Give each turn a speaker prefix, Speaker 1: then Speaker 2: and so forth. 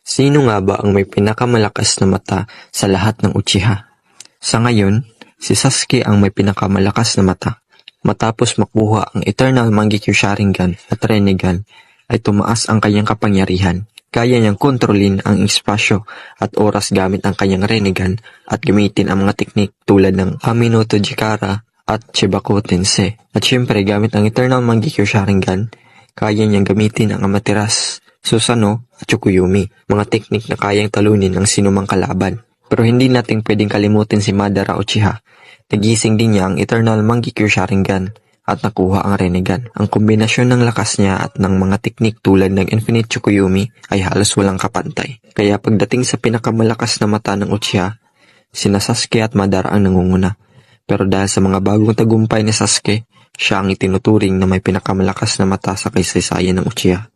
Speaker 1: Sino nga ba ang may pinakamalakas na mata sa lahat ng Uchiha? Sa ngayon, si Sasuke ang may pinakamalakas na mata. Matapos makuha ang Eternal Mangekyo Sharingan at Rinnegan, ay tumaas ang kanyang kapangyarihan. Kaya niyang kontrolin ang espasyo at oras gamit ang kanyang Rinnegan at gamitin ang mga teknik tulad ng Aminoto Jikara at Chibaku Tensei. At syempre gamit ang Eternal Mangekyo Sharingan, kaya niyang gamitin ang Amaterasu, Susanoo at Tsukuyomi, mga teknik na kayang talunin ang sinumang kalaban. Pero hindi natin pwedeng kalimutin si Madara Uchiha. Nagising din niya ang Eternal Mangekyo Sharingan at nakuha ang Rinnegan. Ang kombinasyon ng lakas niya at ng mga teknik tulad ng Infinite Tsukuyomi ay halos walang kapantay. Kaya pagdating sa pinakamalakas na mata ng Uchiha, sina Sasuke at Madara ang nangunguna. Pero dahil sa mga bagong tagumpay ni Sasuke, siya ang itinuturing na may pinakamalakas na mata sa kasaysayan ng Uchiha.